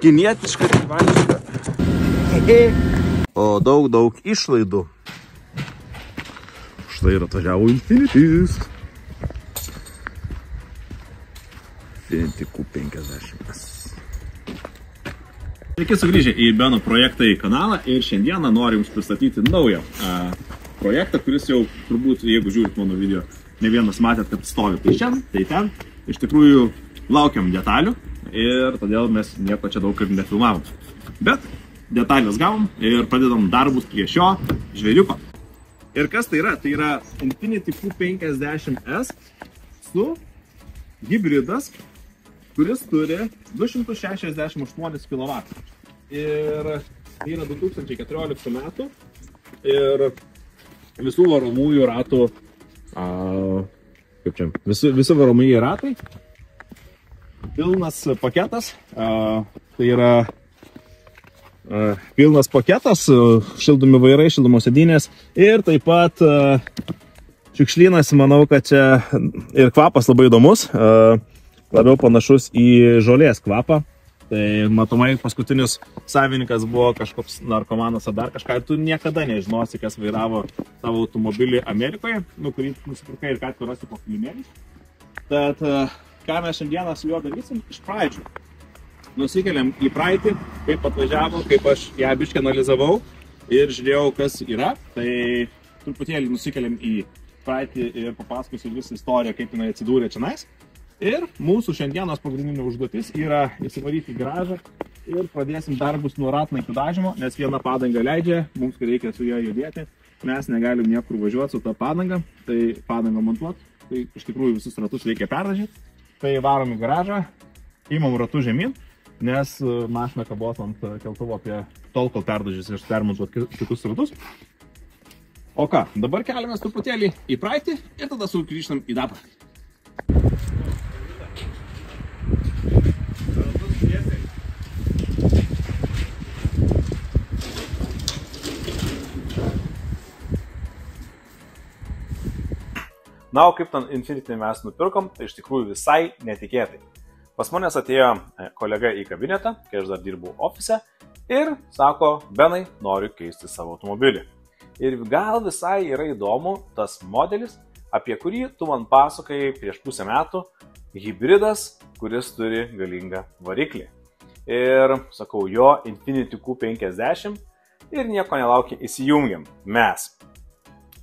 kinietiška, taivaniška. O daug išlaidų. Štai ir atvažiavo Infinitis. Infiniti Q50. Sveiki sugrįžę į Beno projektą į kanalą ir šiandieną noriu Jums pristatyti naują projektą, kuris jau turbūt, jeigu žiūrit mano video, ne vienas matėt, kad stovi tai čia, tai ten. Iš tikrųjų laukiam detalių ir todėl mes nieko čia daug ir nefilmavom. Bet detalės gavom ir pradedam darbus prie šio žvėriuko. Ir kas tai yra? Tai yra Infiniti Q50S su hybridas, kuris turi 268 kW. Ir tai yra 2014 metų ir visų varomųjų ratų, visi varomieji ratai, pilnas paketas, tai yra pilnas paketas, šildomi vairai, šildomos sėdynės ir taip pat šiukšlynas, manau, kad čia ir kvapas labai įdomus, labiau panašus į žolės kvapą. Tai matomai paskutinis savininkas buvo kažkoks narkomanas ar dar kažką ir tu niekada nežinosi, kas vairavo tavo automobilį Amerikoje, kurį nusipirkai ir ką tu rasi po kilimėlį. Tad ką mes šiandieną su juo darysim iš pradžių. Nusikeliam į praeitį, kaip atvažiavo, kaip aš ją biškį analizavau ir žiūrėjau, kas yra. Tai truputėlį nusikeliam į praeitį ir papasakosiu visą istoriją, kaip jinai atsidūrė čionais. Ir mūsų šiandienos pagrindinė užduotis yra įsivaryti į garažą ir pradėsim darbus nuo ratlankių dažymo, nes viena padanga leidžia, mums reikia su ją judėti, mes negalim niekur važiuoti su tą padangą, tai padangą montuoti, tai iš tikrųjų visus ratus reikia perdažyti. Tai varom į garažą, imam ratų žemyn, nes mašina kabos ant keltuvo apie tol, kol perdažys ir permontuot kitus ratus. O ką, dabar keliamės truputėlį į praeitį ir tada sugrįžtam į dabartį. Na, o kaip ten Infiniti mes nupirkom, tai iš tikrųjų visai netikėtai. Pas manęs atėjo kolega į kabinetą, kai aš dar dirbau ofise, ir sako, Benai, noriu keisti savo automobilį. Ir gal visai yra įdomu tas modelis, apie kurį tu man pasakai prieš pusę metų, hybridas, kuris turi galingą variklį. Ir sakau, jo Infiniti Q50 ir nieko nelaukia įsijungiam. Mes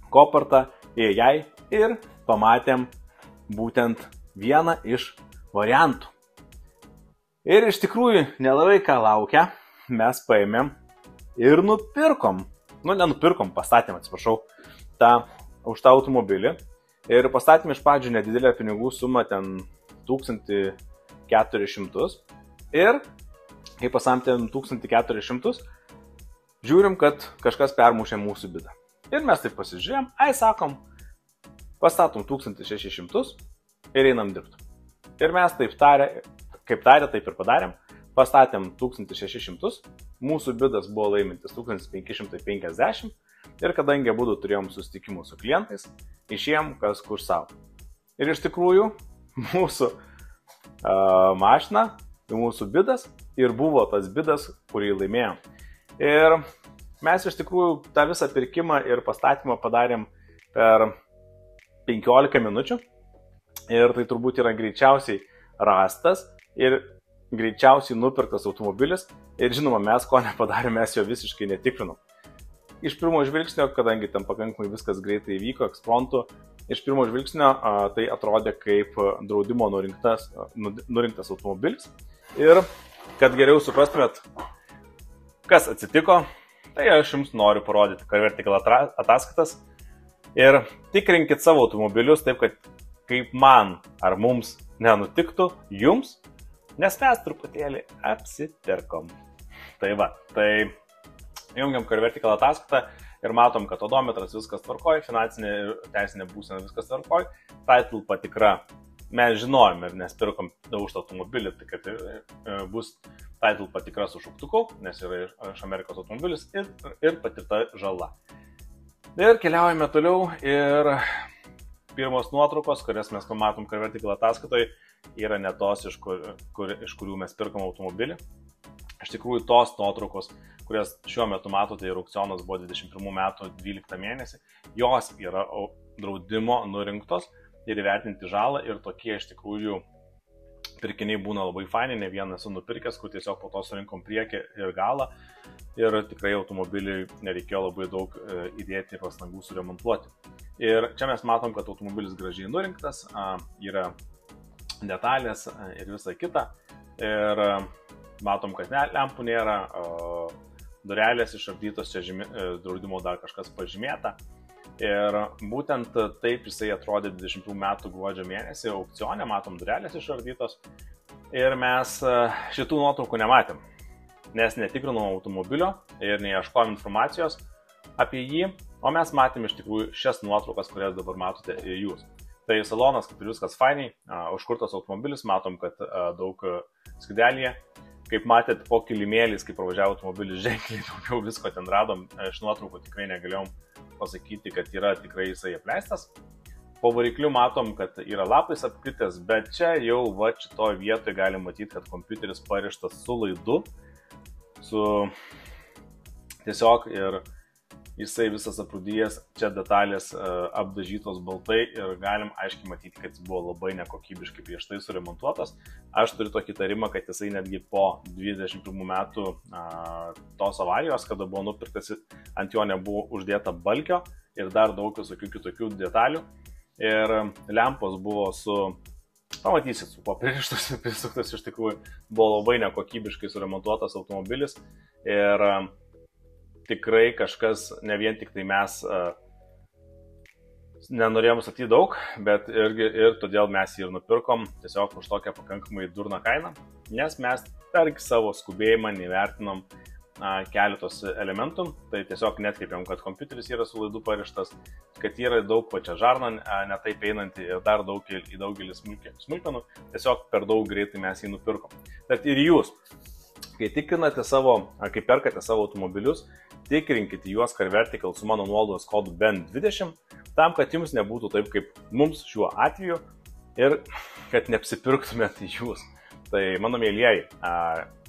Kopartą AI ir pamatėm būtent vieną iš variantų. Ir iš tikrųjų nelabai ką laukia, mes paėmėm ir nupirkom. Nenupirkom, pastatėm, atsiprašau, už tą automobilį. Ir pastatėm iš pradžių nedidelę pinigų sumą, ten 1400. Ir kai pasamtėm 1400, žiūrim, kad kažkas permušė mūsų bidą. Ir mes taip pasižiūrėjom, sakom, pastatom 1600 ir einam dirbti. Ir mes taip kaip tarė, taip ir padarėm. Pastatėm 1600, mūsų bidas buvo laimintis 1550 ir kadangi abudu turėjom susitikimų su klientais, išėjom kas kur savo. Ir iš tikrųjų mūsų mašina, mūsų bidas ir buvo tas bidas, kurį laimėjom. Ir mes iš tikrųjų tą visą pirkimą ir pastatymą padarėm per 15 minučių ir tai turbūt yra greičiausiai rastas ir greičiausiai nupirktas automobilis ir žinoma, mes ko nepadarėm, mes jo visiškai netikrinom. Iš pirmo žvilgsnio, kadangi ten pakankamai viskas greitai vyko, ekspromtu, iš pirmo žvilgsnio tai atrodė kaip draudimo nurinktas automobilis ir kad geriau suprastumėt, kas atsitiko, tai aš jums noriu parodyti CarVertical ataskaitas. Ir tikrinkit savo automobilius taip, kad kaip man ar mums nenutiktų jums, nes mes truputėlį apsipirkom. Tai va, tai jungiam CarVertical ataskaitą ir matom, kad odometras viskas tvarkoj, finansinė ir teisinė būsena viskas tvarkoj, title patikra. Mes žinojom ir nes pirkom už tą automobilį, tai kad bus title patikra su šauktuku, nes yra iš Amerikos automobilis ir patirta žala. Ir keliaujame toliau ir pirmos nuotraukos, kurias mes pamatom CarVertical ataskaitoje, yra ne tos, iš kurių mes pirkom automobilį. Iš tikrųjų, tos nuotraukos, kurias šiuo metu matote, ir aukcionas buvo 21 metų 12 mėnesį, jos yra draudimo nurinktos ir įvertinti žalą, ir tokie iš tikrųjų pirkiniai būna labai faini, ne vieną esu nupirkęs, kur tiesiog po to surinkom priekį ir galą, ir tikrai automobiliui nereikėjo labai daug įdėti pastangų suremontuoti. Ir čia mes matom, kad automobilis gražiai nurinktas, yra detalės ir visa kita, ir matom, kad lempų nėra, durelės išardytos, čia draudimo dar kažkas pažymėta. Ir būtent taip jisai atrodė 20 metų gruodžio mėnesį, aukcione matom durelės išardytos, ir mes šitų nuotraukų nematėm, nes netikrinom automobilio ir neieškojom informacijos apie jį, o mes matėm iš tikrųjų šias nuotraukas, kurias dabar matote jūs. Tai salonas, kaip ir viskas fainiai, užkurtas automobilis, matom, kad daug skydelyje. Kaip matėt, po kilimėliais, kai pravažiavo automobilis, ženkliai daugiau visko ten radom. Iš nuotraukų tikrai negalėjom pasakyti, kad yra tikrai jisai apleistas. Po varikliu matom, kad yra lapais apkritęs, bet čia jau šitoje vietoje galim matyti, kad kompiuteris parištas su laidu, tiesiog, ir jisai visas aprūdijęs, čia detalės apdažytos baltai, ir galim aiškiai matyti, kad jis buvo labai nekokybiškai prieš tai suremontuotas. Aš turiu tokį tarimą, kad jisai netgi po 21 metų tos avarijos, kada buvo nupirktas, ant jo nebuvo uždėta balkio ir dar daug visokių kitokių detalių. Ir lempos buvo pamatysit, su pririštus, prisuktas, iš tikrųjų buvo labai nekokybiškai suremontuotas automobilis. Ir tikrai kažkas, ne vien tik tai mes nenorėjom statyti daug, bet ir todėl mes jį ir nupirkom tiesiog už tokią pakankamai durną kainą, nes mes per savo skubėjimą nevertinom keletos elementų, tai tiesiog netkreipiam, kad kompiuteris yra su laidu parištas, kad yra daug pačia žarna netaip einanti ir dar į daugelį smulkmenų, tiesiog per daug greitai mes jį nupirkom. Tad ir jūs, kai perkate savo automobilius, tikrinkite juos CarVertical su mano nuolaidos kodu BEN20, tam, kad jums nebūtų taip, kaip mums šiuo atveju, ir kad neapsipirktumėte jūs. Tai mano mėlyjeji,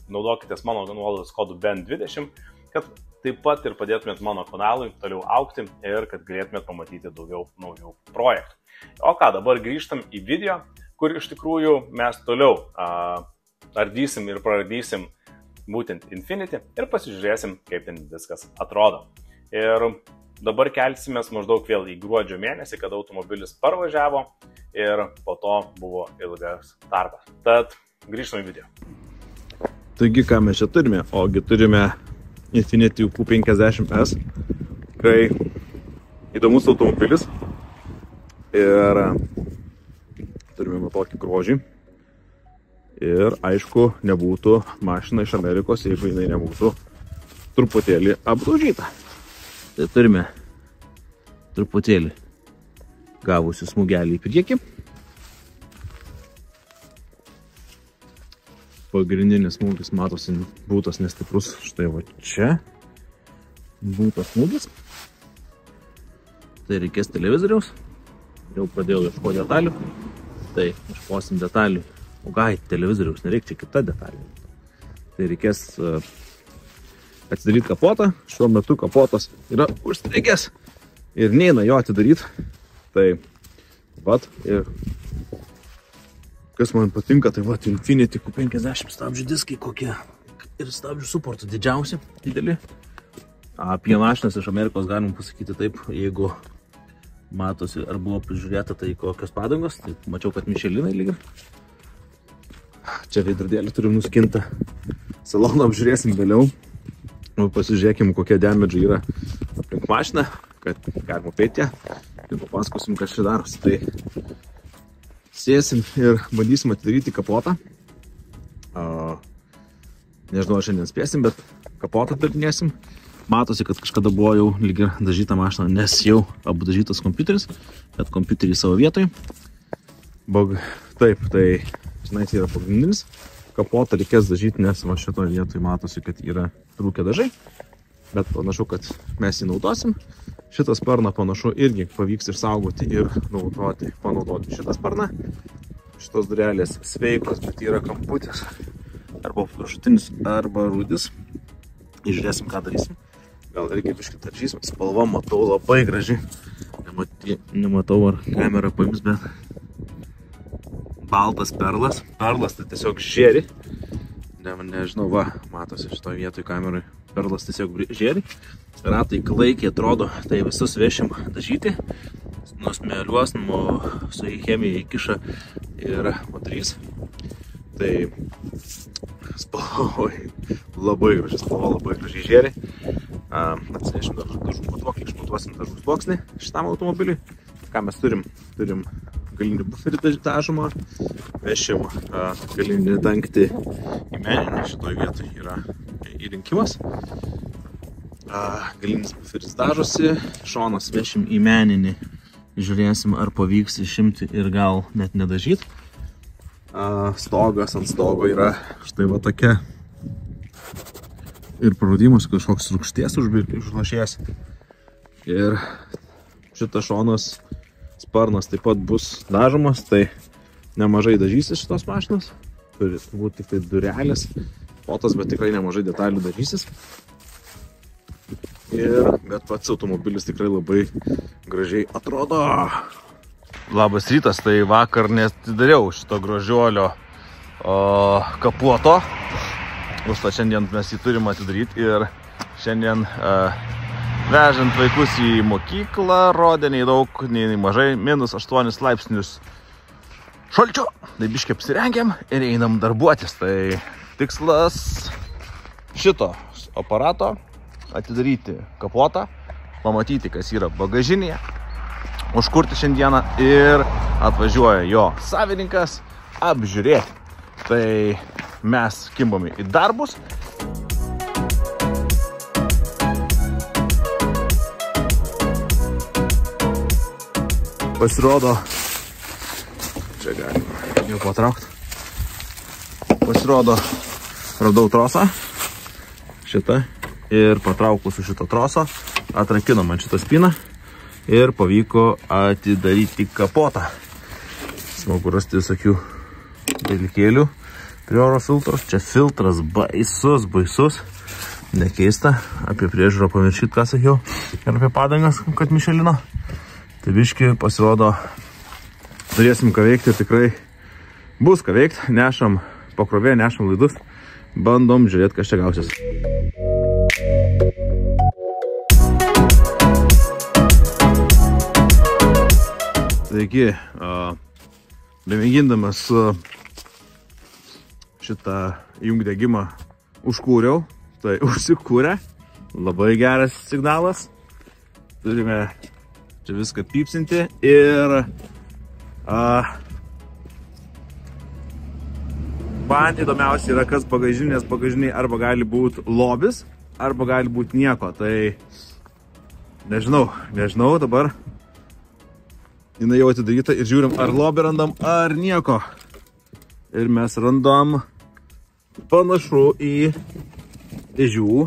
naudokitės mano nuolaidos kodu BEN20, kad taip pat ir padėtumėt mano kanalui toliau augti ir kad galėtumėt pamatyti daugiau naujų projektų. O ką, dabar grįžtam į video, kur iš tikrųjų mes toliau ardysim ir praardysim būtent Infiniti ir pasižiūrėsim, kaip ten viskas atrodo. Ir dabar kelsimės maždaug vėl į gruodžio mėnesį, kada automobilis parvažiavo ir po to buvo ilgas tarpas. Tad grįžtam į video. Taigi, ką mes čia turime? Ogi turime Infiniti Q50S. Tikrai įdomus automobilis. Ir turime tokį grožį. Ir aišku, nebūtų mašina iš Amerikos, jeigu jinai nebūtų truputėlį apdaužyta. Tai turime truputėlį gavusi smūgelį į priekį. Pagrindinis smūgis matosi būtas nestiprus. Štai va čia būtas smūgis. Tai reikės televizoriaus. Jau pradėjau ieškoti detalių. Tai ieškosim detalių. O gai, televizoriaus nereikia, čia kita detalė. Tai reikės atidaryti kapotą. Šiuo metu kapotas yra užstrigęs ir neina jo atidaryti. Tai vat, ir kas man patinka, tai vat Infiniti Q50 stabdžių diskai kokie. Ir stabdžių suportų didžiausi, dideli. Apie mašinas iš Amerikos galim pasakyti taip, jeigu matosi ar buvo prižiūrėta, tai kokios padangos. Tai mačiau, kad Michelinai lyg. Čia veidrodėlį turim nuskintą. Saloną apžiūrėsim vėliau. Pasižiūrėkim, kokie damage yra aplink mašiną, kad galima pėti ją. Ir papasakosim, kas čia darosi. Tai sėsim ir bandysim atidaryti kapotą. Nežinau, šiandien spėsim, bet kapotą atidarinėsim. Matosi, kad kažkada buvo jau lyg ir dažyta mašina, nes jau apdažytas kompiuteris, bet kompiuterį savo vietoj. Taip, tai žinai, yra pagrindinis. Kapotą reikės dažyti, nes va šitoje vietoje matosi, kad yra trūkę dažai. Bet panašu, kad mes jį naudosim. Šitą sparną panašu irgi pavyks išsaugoti ir panaudoti šitą sparną. Šitos durelės sveikos, bet yra kamputis. arba viršutinis, arba rūdis. Žiūrėsim, ką darysim. Gal reikia biškį taršysim. Spalva matau labai graži. Nematau, ar kamera paims, bet baltas perlas. Perlas tai tiesiog žėri. Nežinau, va, matosi šitoj vietoj kameroj. Perlas tiesiog žėri. Ratai klaikiai atrodo, tai visus vešim dažyti. Nusmėliuos, su chemija įkiša ir motrys. Tai spalva labai graži, spalva labai gražiai žėri. Atsinešim dažų matuoklį, išmatuosim dažų sluoksnį šitam automobiliui. Ką mes turim? Turim galinį buferį dažomą, vešim galinį dangtį į meninį, šitoj vietoj yra įrinkimas. Galinis buferis dažosi, šonas vešim į meninį, žiūrėsim, ar pavyks išimti ir gal net nedažyt. Stogas ant stogo yra štai va tokia ir paraudimas kažkoks rūgšties užlašėjęs. Ir šitas šonas sparnas taip pat bus dažomas, tai nemažai dažysis šitos mašinos. Turi turbūt tik tai durelės, potas, bet tikrai nemažai detalių dažysis. Bet pats automobilis tikrai labai gražiai atrodo. Labas rytas, tai vakar netidariau šito grožiuolio kapuoto. Užtat šiandien mes jį turim atidaryti ir šiandien vežant vaikus į mokyklą rodė nei daug, nei mažai, -8 laipsnius šalčio. Tai biškai apsirengiam ir einam darbuotis. Tai tikslas šito aparato atidaryti kapotą, pamatyti, kas yra bagažinėje, užkurti šiandieną ir atvažiuoja jo savininkas apžiūrėti. Tai mes kimbame į darbus. Pasirodo, čia galima jau patraukti. Pasirodo, radau trosą šitą ir patraukus su šito troso atrakino man šitą spyną ir pavyko atidaryti kapotą. Smagu rasti visokių dalykėlių prie oro filtros. Čia filtras baisus. Nekeista. Apie priežiūrą pamiršyti, ką sakiau. Ir apie padangas, kad Michelino. Tai biški pasirodo, turėsim ką veikti ir tikrai bus ką veikti. Nešam pakrovėją, nešam laidus. Bandom žiūrėti, kas čia gausis. Taigi, bemėgindamas šitą jungdegimą užkūriau, tai užsikūrė, labai geras signalas, turime čia viską pypsinti ir man įdomiausia yra, kas bagažiniai arba gali būti lobis, arba gali būti nieko, tai nežinau dabar. Jinai jau atidaryta ir žiūrim, ar lobį randam, ar nieko. Ir mes randam panašu į dėžių,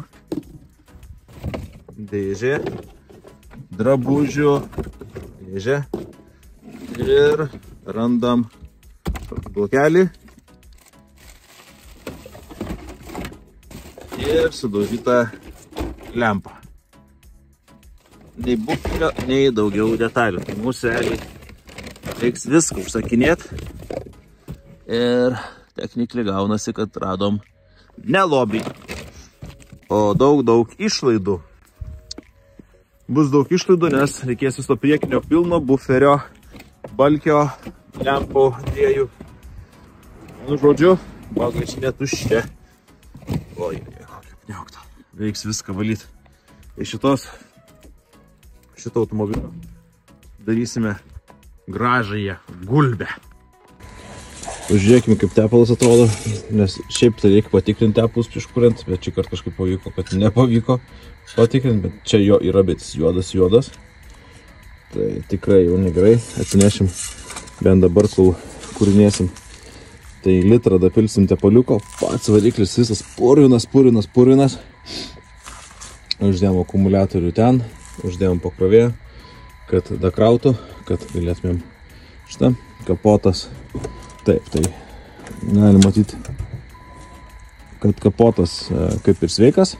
dėžė, drabužių, dėžė ir randam blokelį ir sudaužytą lempą. Nei buferio, nei daugiau detalių. Tai mūsų reiks viską užsakinėti. Ir technikliai gaunasi, kad radom ne lobį, o daug išlaidų. Bus daug išlaidų, nes reikės viso priekinio pilno buferio, balkio, lempų, dviejų. Žodžiu, bagažinė tuščia. Oi, kokia pniaukta. Reiks viską valyti. Iš šito automobilio darysime gražąją gulbę. Pažiūrėkime, kaip tepalas atrodo, nes šiaip tai reikia patikrinti tepalus prieš kuriant, bet šį kartą kažkaip pavyko, kad nepavyko patikrinti, bet čia jo yra, bet juodas. Tai tikrai jau negerai, atsinešim bent dabar, kol kūrinėsim. Tai litrą dapilsim tepaliuko, pats variklis visas purvinas. Uždėjom akumuliatorių ten, uždėjom pakrovėją, kad dakrautų, kad galėtumėm šitą kapotas. Taip, tai galim matyti kad kapotas kaip ir sveikas,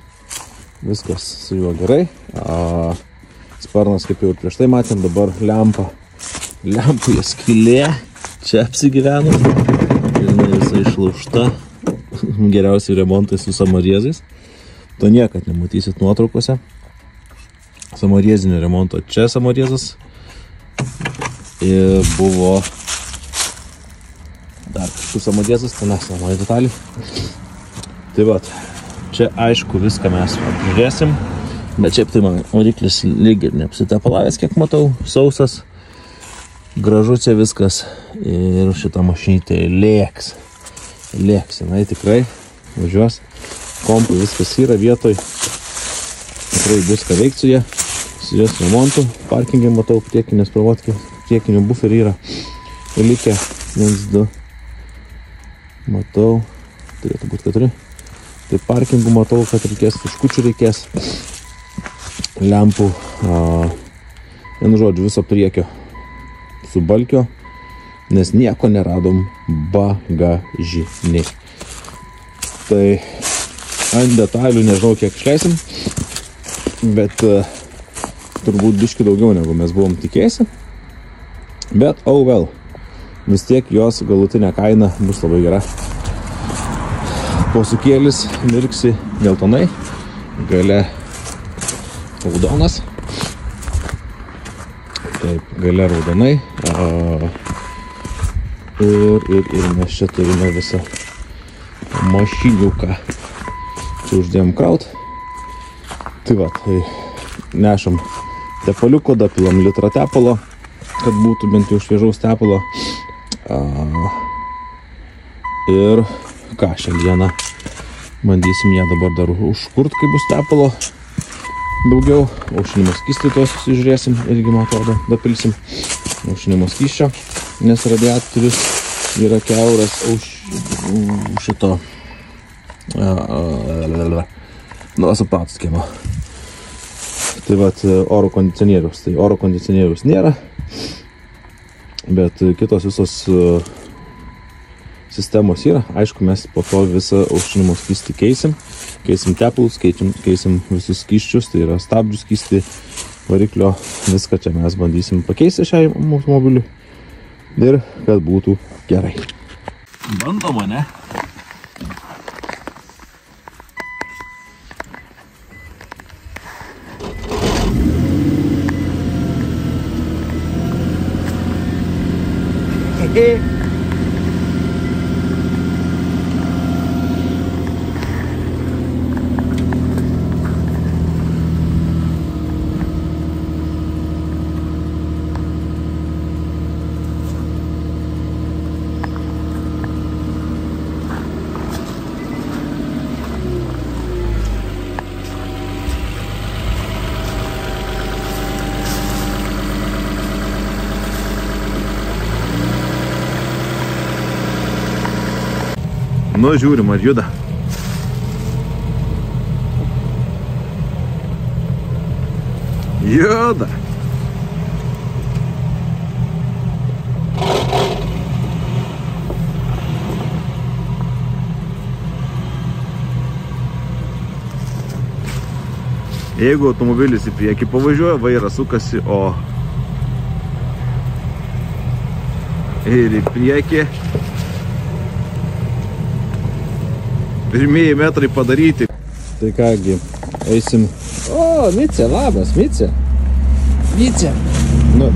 viskas su juo gerai. Sparnas, kaip jau ir prieš tai matėm, dabar lempoje skylė, čia apsigyveno, jinai visai išlaužta, geriausiai remontai su samariezais. To niekad nematysit nuotraukose. Samariezinio remonto čia samariezas ir buvo dar kažkur samariezas, ten esamai detalį. Tai vat, čia aišku viską mes apžiūrėsim, bet šiaip tai man variklis lyg ir neapsitepalavęs, kiek matau, sausas, gražu čia viskas ir šitą mašinytę lėks, jinai tikrai važiuos, kompui viskas yra vietoj, tikrai bus ką veikti su jos remontu, parkingai matau, priekinės pravotkės, priekinio buferį yra likę, 1, 2, matau, turėtų būti 4. Tai parkingų matau, kad reikės, tuškučių reikės, lempų, vienu žodžiu, viso priekio su balkio, nes nieko neradom bagažiniai. Tai ant detalių nežinau, kiek išleisim, bet turbūt biški daugiau negu mes buvom tikėjusi. Bet oh well, vis tiek jos galutinė kaina bus labai gera. Posūkėlis mirksi geltonai, gale raudonas. Taip, gale raudonai. Ir mes čia turime visą mašiniuką. Čia uždėjom kraut. Tai va, tai nešam tepaliuko, dapilam litrą tepalo, kad būtų bent jau šviežaus tepalo. Ir ką, šiandieną bandysim ją dabar dar užkurt, kai bus tepalo daugiau. Aušinimo skystį tuos susižiūrėsim, irgi man atrodo dapilsim aušinimo skysčio, nes radiatorius yra kiauras šito supratus kieno. Tai vat oro kondicionierius. Tai oro kondicionierius nėra, bet kitos visos sistemos yra. Aišku, mes po to visą aušinimo skystį keisim tepalus, keisim visus skysčius, tai yra stabdžių skystį, variklio, viską čia mes bandysim pakeisti šiai automobiliui ir kad būtų gerai. Bandoma, ne? Nu, žiūrim, ar juda. Juda. Jeigu automobilis į priekį pavažiuoja, vairas sukasi, o ir į priekį pirmieji metrai padaryti. Tai kągi, eisim. O, Micė, labas, Micė. Micė. Nu,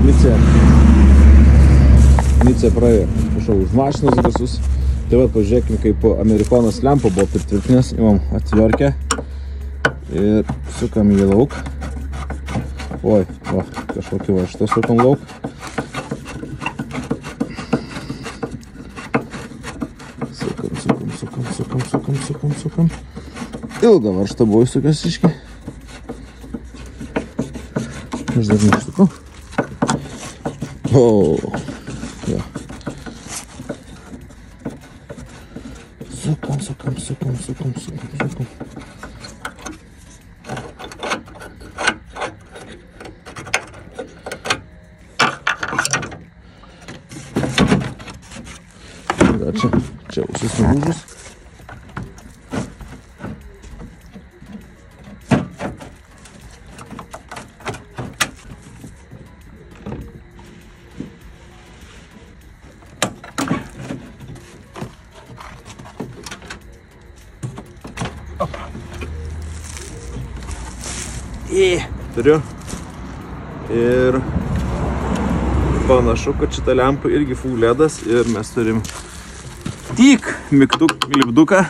Micė praėjo. Prašau, už mašinos visus. Tai va, pažiūrėkim, kaip amerikonas lempo buvo pritvirtinęs. Imam atviorkę. Ir sukam jį lauk. Oi, va, kažkokį va šitą sukam lauk. Sukam. Ilgą varštą buvo įsukęs iški. Aš dar neišsukau. O, jo. Sukam. Dar čia ausis nulūžus. Turiu. Ir panašu, kad šitą lempą irgi full LEDas ir mes turim tik lipduką,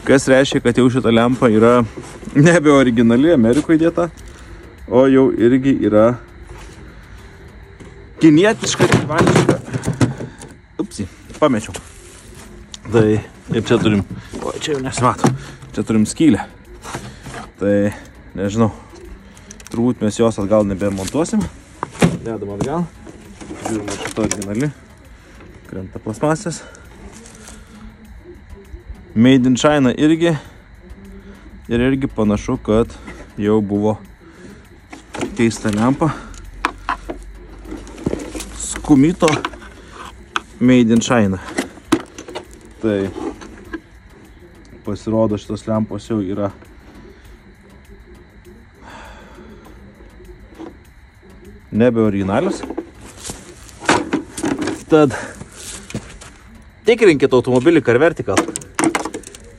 kas reiškia, kad jau šita lempa yra nebe originali, Amerikoje įdėta, o jau irgi yra kinietiška, taivaniška. Upsi, pamečiau. Tai ir čia turim, o čia jau nesimato, čia turim skylę. Tai nežinau, turbūt mes jos atgal nebemontuosim. Dedam atgal. Žiūrime, šito originali. Krenta plasmasės. Made in China irgi. Ir irgi panašu, kad jau buvo keista lempa. Skumito Made in China. Tai pasirodo, šitos lempos jau yra nebe originalius. Tad tikrinkit automobilį Car Vertical,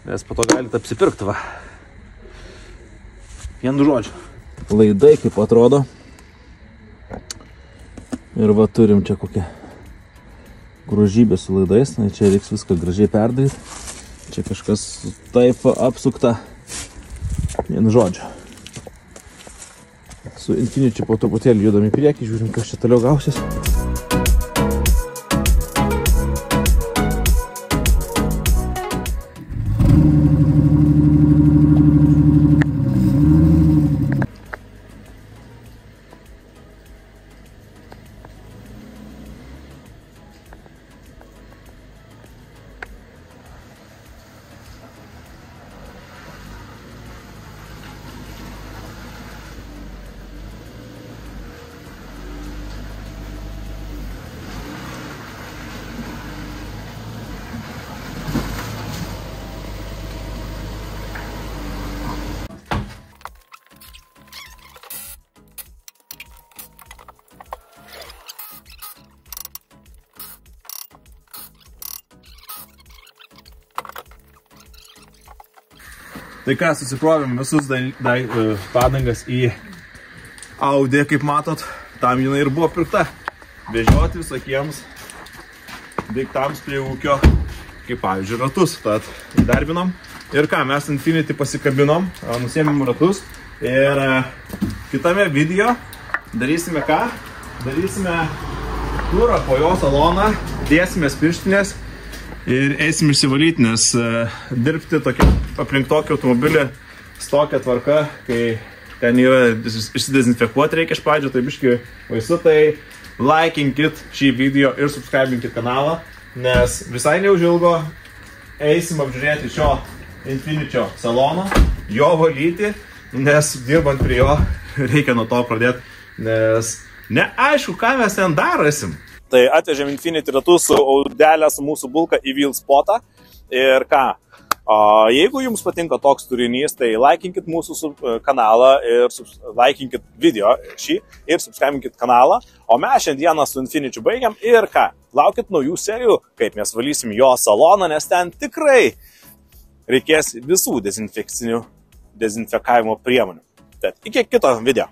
nes po to galite apsipirkti, va. Vienu žodžiu. Laidai kaip atrodo. Ir va turim čia kokią grožybę su laidais. Na, čia reiks viską gražiai perdaryti. Čia kažkas taip apsukta. Vienu žodžiu. Su Infinity po truputėlį judam į priekį, žiūrim, kas čia toliau gausis. Tai ką, susikrovėm visus padangas į Audi, kaip matot, tam jinai ir buvo pirkta. Vežioti visokiems daiktams prie ūkio, kaip pavyzdžiui, ratus. Tad įdarbinom. Ir ką, mes Infinity pasikabinom, nusėmėm ratus. Ir kitame video darysime ką? Darysime turą po jo saloną, dėsime pirštinės ir eisim išsivalyti, nes dirbti aplink tokį automobilį tokia tvarka, kai ten yra išsidezinfekuoti reikia iš pradžio, tai biški vaisu, tai laikinkit šį video ir subscribinkit kanalą, nes visai neužilgo eisim apžiūrėti šio Infinity salono, jo valyti, nes dirbant prie jo reikia nuo to pradėti, nes neaišku, ką mes ten darasim. Tai atvežėm Infinity ratus su audelę su mūsų bulka į Wheel Spotą. Ir ką, jeigu jums patinka toks turinys, tai laikinkit mūsų kanalą ir laikinkit video šį ir subscribinkit kanalą. O mes šiandieną su Infinity baigiam ir ką, laukit naujų serijų, kaip mes valysim jo saloną, nes ten tikrai reikės visų dezinfekavimo priemonių. Tad iki kito video.